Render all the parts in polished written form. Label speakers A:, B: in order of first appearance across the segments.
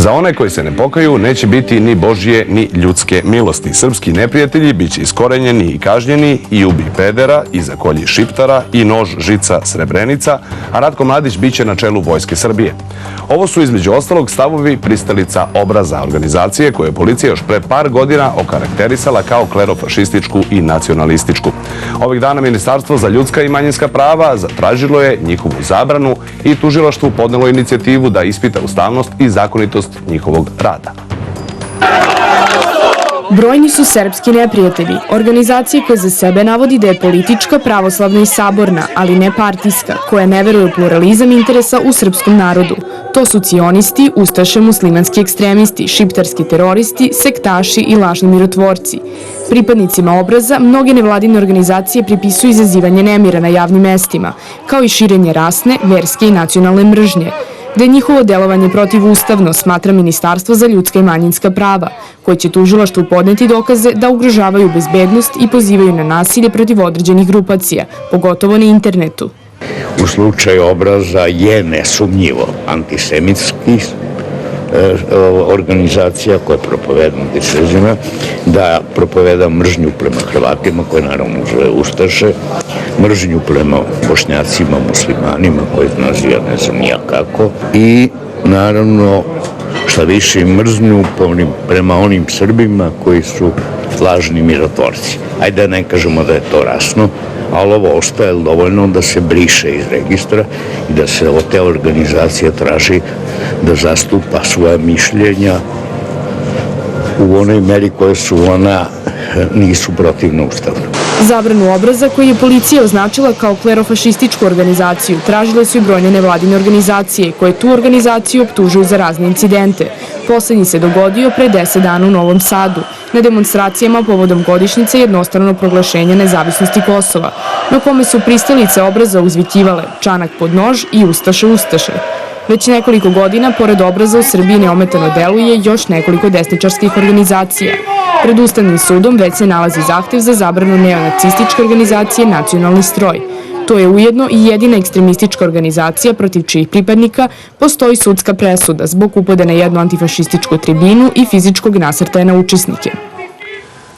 A: Za one koji se ne pokaju neće biti ni Božje ni ljudske milosti. Srpski neprijatelji bit će iskorenjeni i kažnjeni, i ubi pedera, i zakolji Šiptara, i nož žica Srebrenica, a Ratko Mladić bit će na čelu Vojske Srbije. Ovo su između ostalog stavovi pristalica Obraza, organizacije koju je policija još pre par godina okarakterisala kao klerofašističku i nacionalističku. Ovih dana Ministarstvo za ljudska i manjinska prava zatražilo je njihovu zabranu i tužilaštvu podnelo inicijativu da ispita ustavnost i zakonitost njihovog rada.
B: Brojni su srpski neprijatelji, organizacije koja za sebe navodi da je politička, pravoslavna i saborna, ali ne partijska, koja ne veruje u pluralizam interesa u srpskom narodu. To su cionisti, ustaše, muslimanski ekstremisti, šiptarski teroristi, sektaši i lažni mirotvorci. Pripadnicima Obraza mnoge nevladine organizacije pripisuju izazivanje nemira na javnim mestima, kao i širenje rasne, verske i nacionalne mržnje, gde je njihovo delovanje protivustavno, smatra Ministarstvo za ljudska i manjinska prava, koje će tužilaštvu podneti dokaze da ugrožavaju bezbednost i pozivaju na nasilje protiv određenih grupacija, pogotovo na internetu.
C: U slučaju Obraza je nesumnjivo antisemitski organizacija koja propoveda antisemitizam, da propoveda mržnju prema Hrvatima, koje naravno zove ustaše, mržnju prema Bošnjacima, muslimanima, koje naziva ne znam nija kako, i naravno šta više mržnju prema onim Srbima koji su lažni mirotvorci. Ajde da ne kažemo da je to rasno, ali ovo ostaje dovoljno da se briše iz registra i da se od te organizacije traži da zastupa svoje mišljenja u onoj meri koje su ona nisu protivno ustavno.
B: Zabranu Obraza, koji je policija označila kao klerofašističku organizaciju, tražile su i brojne nevladine organizacije, koje tu organizaciju optužuju za razne incidente. Poslednji se dogodio pre 10 dana u Novom Sadu, na demonstracijama povodom godišnjice jednostranog proglašenja nezavisnosti Kosova, na kome su pristalice Obraza uzvikivale Čanak pod nož i Ustaše Ustaše. Već nekoliko godina, pored Obraza, u Srbiji neometano deluje još nekoliko desničarskih organizacija. Pred Ustavnim sudom već se nalazi zahtev za zabranu neonacističke organizacije Nacionalni stroj. To je ujedno i jedina ekstremistička organizacija protiv čijih pripadnika postoji sudska presuda zbog upada na jednu antifašističku tribinu i fizičkog nasrtaja na učesnike.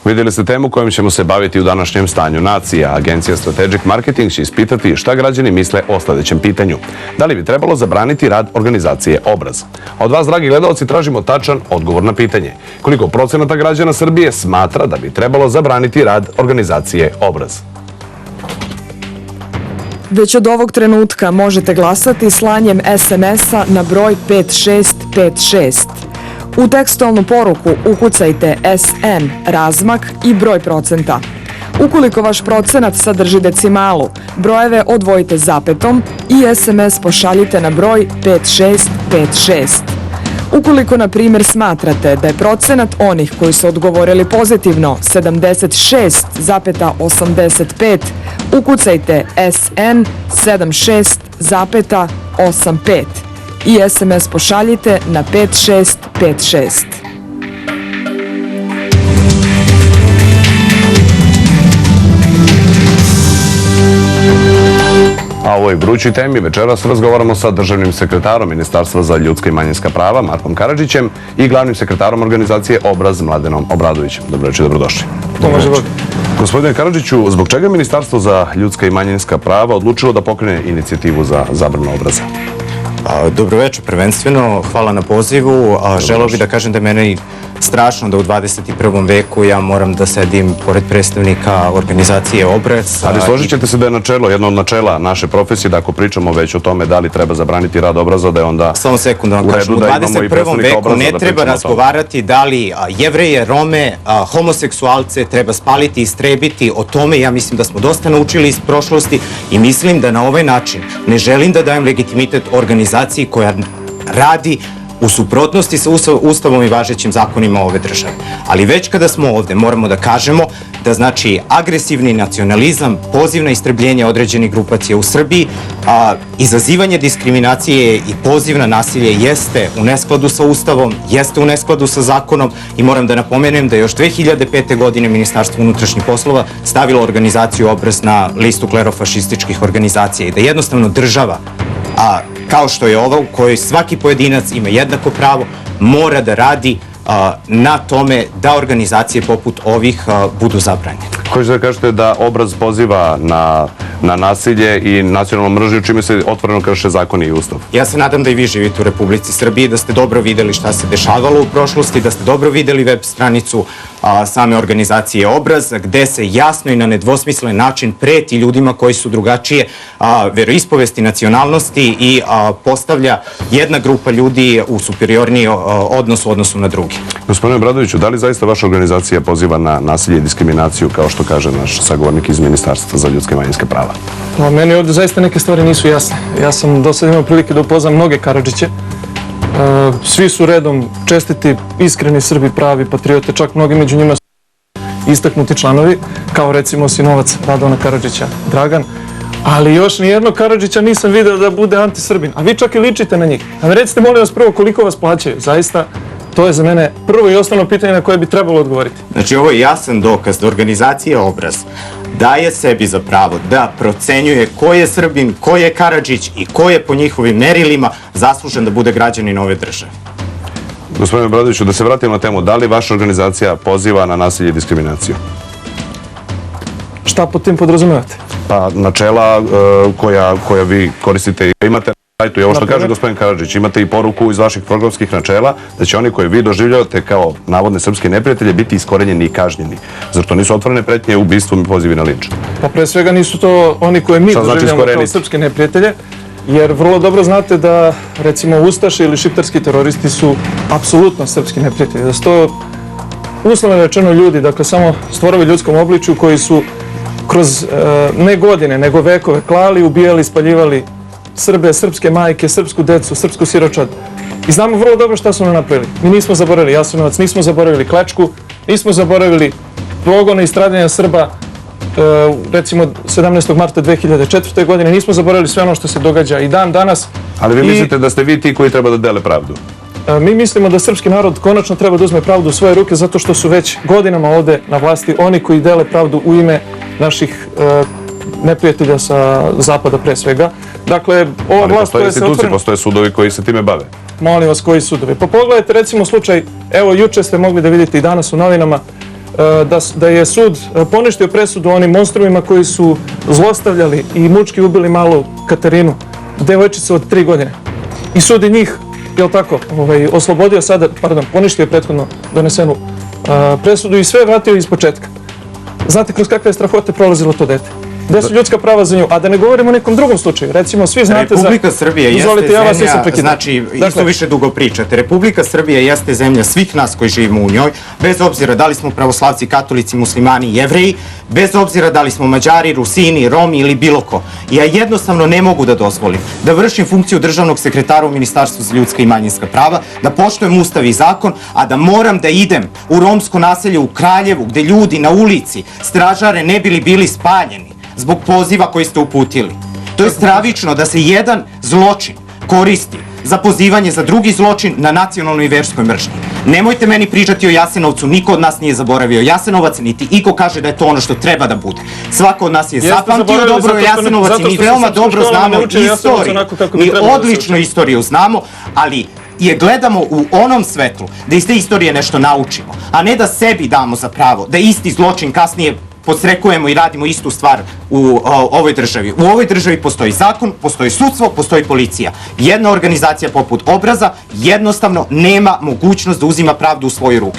A: Vidjeli ste temu kojom ćemo se baviti u današnjem stanju nacija. Agencija Strategic Marketing će ispitati šta građani misle o sljedećem pitanju. Da li bi trebalo zabraniti rad organizacije Obraz? A od vas, dragi gledalci, tražimo tačan odgovor na pitanje. Koliko procenata građana Srbije smatra da bi trebalo zabraniti rad organizacije Obraz?
D: Već od ovog trenutka možete glasati slanjem SMS-a na broj 5656. U tekstualnu poruku ukucajte SN, razmak i broj procenta. Ukoliko vaš procenat sadrži decimalu, brojeve odvojite zapetom i SMS pošaljite na broj 5656. Ukoliko, na primjer, smatrate da je procenat onih koji su odgovorili pozitivno 76,85, ukucajte SN 76,85 i SMS pošaljite na 5656.
A: A u ovoj vrućoj temi večeras razgovaramo sa državnim sekretarom Ministarstva za ljudska i manjinska prava Markom Karadžićem i glavnim sekretarom organizacije Obraz Mladenom Obradovićem. Dobro večer, dobrodošli. Gospodine Karadžiću, zbog čega je Ministarstvo za ljudska i manjinska prava odlučilo da pokrene inicijativu za zabranu Obraza?
E: Dobro večer, prvenstveno. Hvala na pozivu. Želeo bih da kažem da je meni strašno da u 21. veku ja moram da sedim pored predstavnika organizacije Obraz.
A: Ali složit ćete se da je načelo, jedno od načela naše profesije, da ako pričamo već o tome da li treba zabraniti rad Obraza, da je onda
E: samo sekund da vam kažem, u 21. veku ne treba razgovarati da li Jevreje, Rome, homoseksualce treba spaliti i istrebiti. O tome ja mislim da smo dosta naučili iz prošlosti i mislim da na ovaj način ne želim da dajem legitimitet organizaciji koja radi u suprotnosti sa Ustavom i važećim zakonima ove države. Ali već kada smo ovde, moramo da kažemo da znači agresivni nacionalizam, poziv na istrebljenje određenih grupacija u Srbiji, izazivanje diskriminacije i poziv na nasilje jeste u neskladu sa Ustavom, jeste u neskladu sa zakonom i moram da napomenem da je još 2005. godine Ministarstvo unutrašnjih poslova stavilo organizaciju Obraz na listu klerofašističkih organizacija i da jednostavno država kao što je ova u kojoj svaki pojedinac ima jednako pravo, mora da radi na tome da organizacije poput ovih budu zabranjene.
A: Hoćete da kažete da obraz poziva na nasilje i nacionalnu mržnju, čime se otvoreno krše zakoni i ustav?
E: Ja se nadam da i vi živite u Republici Srbiji, da ste dobro videli šta se dešavalo u prošlosti, da ste dobro videli web stranicu same organizacije Obraz, gde se jasno i na nedvosmislen način preti ljudima koji su drugačije veroispovesti, nacionalnosti i postavlja jedna grupa ljudi u superiorniji odnos u odnosu na drugi.
A: Gospodine Obradoviću, da li zaista vaša organizacija poziva na nasilje i diskriminaciju, kao što kaže naš sagovornik iz Ministarstva za ljudska i manjinska prava?
F: Meni ovde zaista neke stvari nisu jasne. Ja sam do sada imao prilike da upoznam mnoge Karadžiće. Svi su redom čestiti, iskreni Srbi, pravi patriote, čak mnogi među njima su istaknuti članovi, kao recimo sinovac Radovana Karadžića, Dragan. Ali još nijednog Karadžića nisam video da bude antisrbin. A vi čak i ličite na njih. A mi recite, molim vas, prvo koliko vas plaćaju. Zaista, to je za mene prvo i osnovno pitanje na koje bi trebalo odgovoriti.
E: Znači, ovo je jasan dokaz da organizacija Obraz daje sebi za pravo da procenjuje ko je Srbin, ko je Karadžić i ko je po njihovim merilima zaslužen da bude građanin ove države.
A: Gospodine Obradoviću, da se vratimo na temu, da li vaša organizacija poziva na nasilje i diskriminaciju?
F: Šta pod tim podrazumevate?
A: Pa načela koja vi koristite i imate na sajtu, i ovo što kaže gospodin Karadžić, imate i poruku iz vaših programskih načela da će oni koji vi doživljavate kao navodne srpske neprijatelje biti iskorenjeni i kažnjeni. Zar to nisu otvorene pretnje ubistvom i pozivi na linč?
F: Pa pre svega nisu to oni koje mi doživljamo kao srpske neprijatelje, jer vrlo dobro znate da recimo ustaše ili šiptarski teroristi su apsolutno srpski neprijatelji. Da su to uslovno rečeno ljudi, dakle samo stvorovi ljudskom obličju koji su kroz ne godine, nego vekove klali, ubijali, spaljivali Srbe, srpske majke, srpsku decu, srpsku siročad. I znamo vrlo dobro šta su nam napravili. Mi nismo zaboravili Jasenovac, nismo zaboravili Klečku, nismo zaboravili progone i stradanja Srba recimo 17. marta 2004. godine, nismo zaboravili sve ono što se događa i dan danas.
A: Ali vi mislite da ste vi ti koji treba da dele pravdu?
F: Mi mislimo da srpski narod konačno treba da uzme pravdu u svoje ruke zato što su već godinama ovde na vlasti oni koji dele pravdu u ime naših neprijatelja sa zapada pre svega. Dakle, ova vlast koja se otvorena...
A: Ali postoje sudovi koji se time bave.
F: Molim vas, koji sudovi? Pa pogledajte recimo slučaj, evo juče ste mogli da vidite i danas u novinama, da je sud poništio presudu onim monstrumima koji su zlostavljali i mučki ubili malu Katarinu, devojčicu od 3 godine. I sud je njih, jel tako, oslobodio sada, poništio prethodno donesenu presudu i sve vratio iz početka. Znate kroz kakve strahote prolazilo to dete? Gde su ljudska prava za nju? A da ne govorimo o nekom drugom slučaju. Recimo, svi znate za...
E: Republika Srbija jeste zemlja, znači, isto više dugo pričate. Republika Srbija jeste zemlja svih nas koji živimo u njoj, bez obzira da li smo pravoslavci, katolici, muslimani i jevreji, bez obzira da li smo Mađari, Rusini, Romi ili bilo ko. Ja jednostavno ne mogu da dozvolim da vršim funkciju državnog sekretara u Ministarstvu za ljudska i manjinska prava, da poštujem ustav i zakon, a da moram da idem u romsko naselje u Kraljevu, gde ljudi na ulici stražare ne bili spaljeni zbog poziva koji ste uputili. To je stravično da se jedan zločin koristi za pozivanje za drugi zločin na nacionalnoj i verskoj mržnji. Nemojte meni pričati o Jasenovcu, niko od nas nije zaboravio Jasenovac, niti iko kaže da je to ono što treba da bude. Svako od nas je zapamtio dobro Jasenovac i mi veoma dobro znamo istoriju. Mi odlično istoriju znamo, ali je gledamo u onom svetlu da iz te istorije nešto naučimo, a ne da sebi damo za pravo da isti zločin kasnije podstrekujemo i radimo istu stvar u ovoj državi. U ovoj državi postoji zakon, postoji sudstvo, postoji policija. Jedna organizacija poput Obraza jednostavno nema mogućnost da uzima pravdu u svoje ruke.